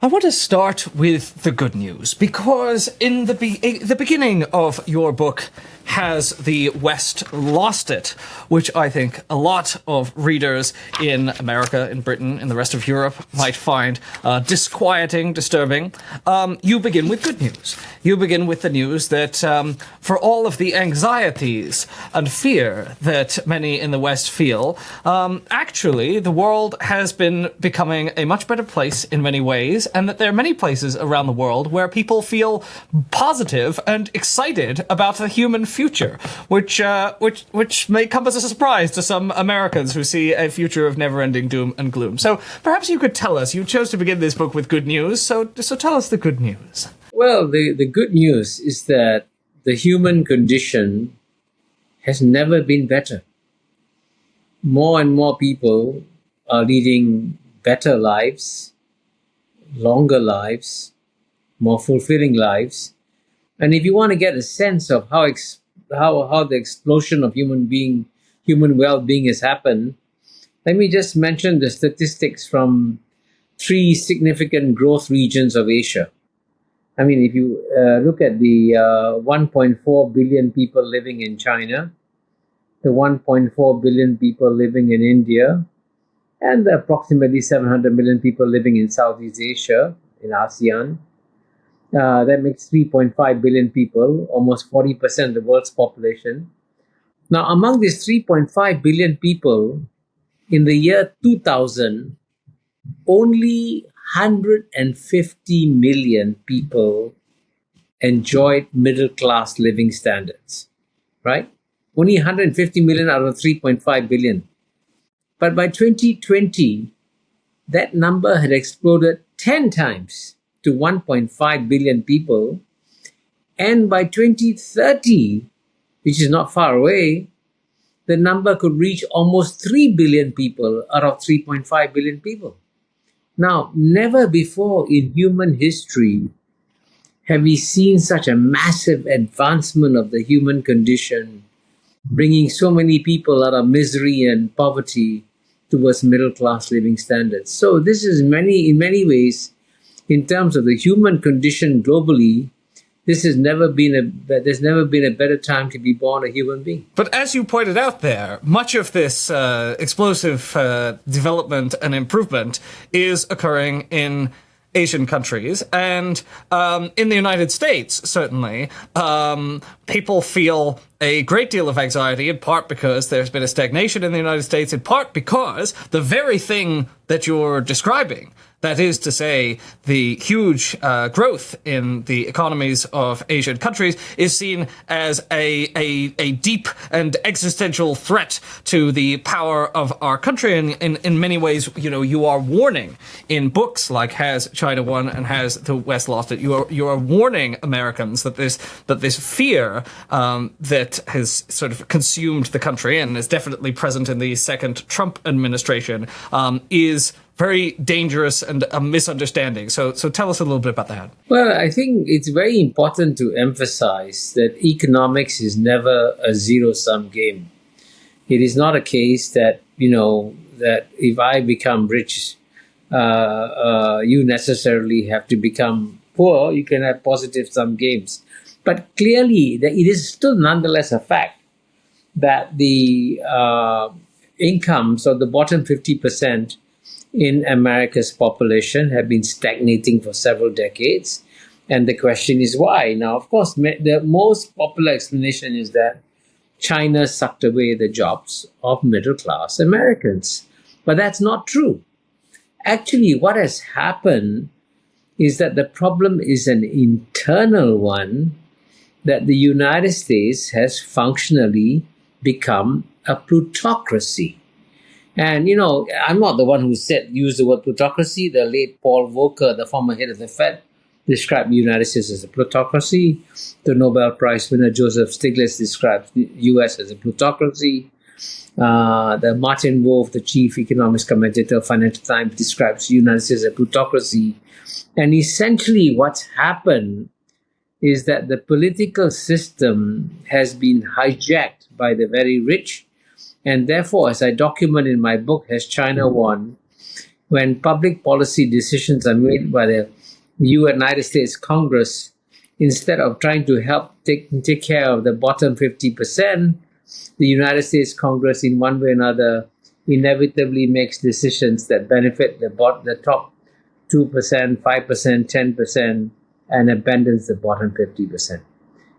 I want to start with the good news, because in the beginning of your book has the West lost it, which I think a lot of readers in America, in Britain, in the rest of Europe might find disquieting, disturbing. You begin with good news. You begin with the news that for all of the anxieties and fear that many in the West feel, actually the world has been becoming a much better place in many ways, and that there are many places around the world where people feel positive and excited about the human future, which may come as a surprise to some Americans who see a future of never-ending doom and gloom. So perhaps you could tell us, you chose to begin this book with good news, so tell us the good news. Well, the good news is that the human condition has never been better. More and more people are leading better lives, longer lives, more fulfilling lives. And if you want to get a sense of how the explosion of human well-being has happened, let me just mention the statistics from 3 significant growth regions of Asia. I mean, if you look at the 1.4 billion people living in China, the 1.4 billion people living in India, and the approximately 700 million people living in Southeast Asia, in ASEAN, that makes 3.5 billion people, almost 40% of the world's population. Now, among these 3.5 billion people, in the year 2000, only 150 million people enjoyed middle-class living standards, right? Only 150 million out of 3.5 billion. But by 2020, that number had exploded 10 times to 1.5 billion people. And by 2030, which is not far away, the number could reach almost 3 billion people out of 3.5 billion people. Now, never before in human history have we seen such a massive advancement of the human condition, bringing so many people out of misery and poverty towards middle-class living standards. So this is in many ways, in terms of the human condition globally, there's never been a better time to be born a human being. But as you pointed out there, much of this explosive development and improvement is occurring in Asian countries, and in the United States, certainly, people feel a great deal of anxiety, in part because there's been a stagnation in the United States, in part because the very thing that you're describing, that is to say, the huge growth in the economies of Asian countries, is seen as a deep and existential threat to the power of our country. And in many ways, you are warning in books like Has China Won and Has the West Lost It? You are warning Americans that this fear that has sort of consumed the country and is definitely present in the second Trump administration is very dangerous and a misunderstanding. So tell us a little bit about that. Well, I think it's very important to emphasize that economics is never a zero-sum game. It is not a case that, that if I become rich, you necessarily have to become poor. You can have positive-sum games. But clearly, it is still nonetheless a fact that the incomes of the bottom 50% in America's population have been stagnating for several decades. And the question is why? Now, of course, the most popular explanation is that China sucked away the jobs of middle-class Americans. But that's not true. Actually, what has happened is that the problem is an internal one, that the United States has functionally become a plutocracy. And, I'm not the one who used the word plutocracy. The late Paul Volcker, the former head of the Fed, described the United States as a plutocracy. The Nobel Prize winner Joseph Stiglitz describes the U.S. as a plutocracy. The Martin Wolf, the chief economics commentator of Financial Times, describes the United States as a plutocracy. And essentially what's happened is that the political system has been hijacked by the very rich. And therefore, as I document in my book, Has China Won? when public policy decisions are made by the United States Congress, instead of trying to help take care of the bottom 50%, the United States Congress, in one way or another, inevitably makes decisions that benefit the top 2%, 5%, 10%, and abandons the bottom 50%.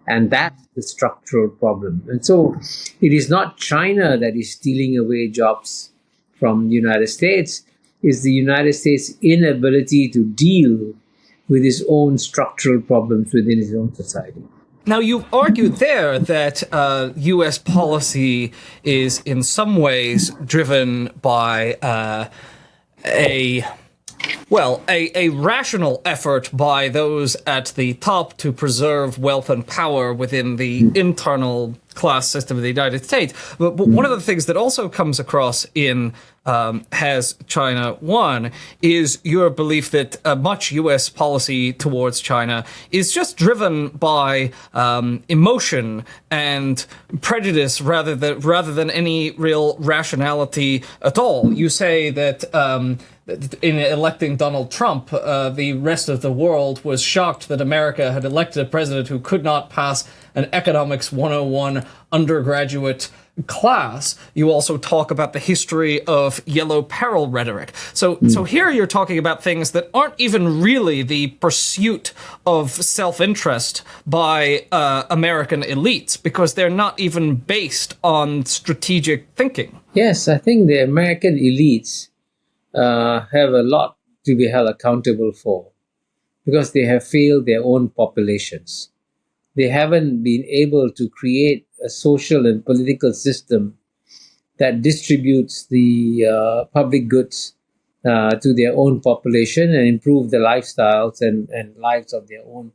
And that's the structural problem. And so it is not China that is stealing away jobs from the United States. It's the United States' inability to deal with its own structural problems within its own society. Now, you argued there that U.S. policy is in some ways driven by a rational effort by those at the top to preserve wealth and power within the internal class system of the United States. But one of the things that also comes across in Has China Won is your belief that much U.S. policy towards China is just driven by emotion and prejudice rather than any real rationality at all. You say that in electing Donald Trump, the rest of the world was shocked that America had elected a president who could not pass an Economics 101 undergraduate class. You also talk about the history of yellow peril rhetoric. So here you're talking about things that aren't even really the pursuit of self-interest by American elites, because they're not even based on strategic thinking. Yes, I think the American elites have a lot to be held accountable for, because they have failed their own populations. They haven't been able to create a social and political system that distributes the public goods to their own population and improve the lifestyles and lives of their own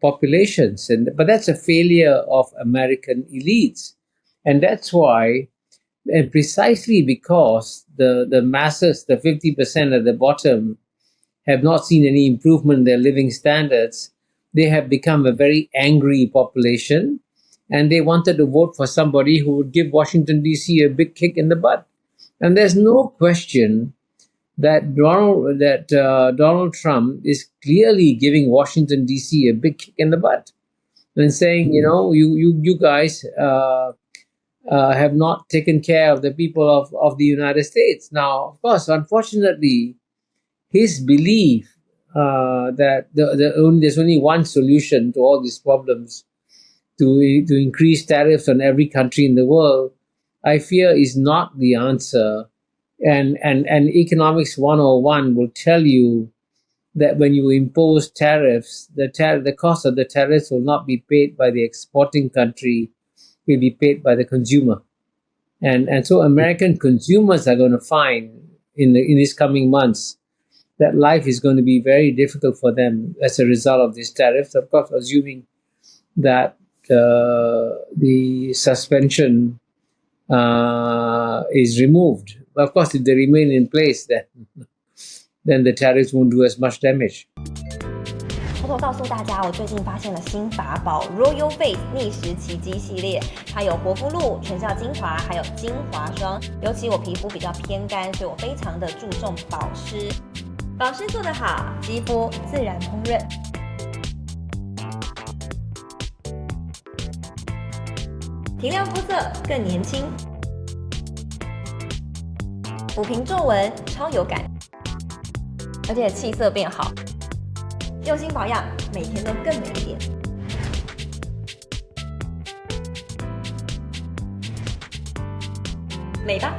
populations. But that's a failure of American elites. And that's why, and precisely because the masses, the 50% at the bottom, have not seen any improvement in their living standards, they have become a very angry population, and they wanted to vote for somebody who would give Washington, D.C. a big kick in the butt. And there's no question that Donald Trump is clearly giving Washington, D.C. a big kick in the butt and saying, you guys have not taken care of the people of the United States. Now, of course, unfortunately, his belief that there's only one solution to all these problems, to increase tariffs on every country in the world, I fear is not the answer. And Economics 101 will tell you that when you impose tariffs, the cost of the tariffs will not be paid by the exporting country, will be paid by the consumer. And so American consumers are going to find in these coming months that life is going to be very difficult for them as a result of these tariffs, of course, assuming that the suspension is removed. Of course, if they remain in place, then the tariffs won't do as much damage. 偷偷告诉大家，我最近发现了新法宝 Royal Face 逆时奇迹系列，它有活肤露、全效精华，还有精华霜。尤其我皮肤比较偏干，所以我非常的注重保湿。保湿做得好，肌肤自然烹饪。提亮肤色更年轻，抚平皱纹超有感，而且气色变好。用心保养，每天都更美一点。美吧。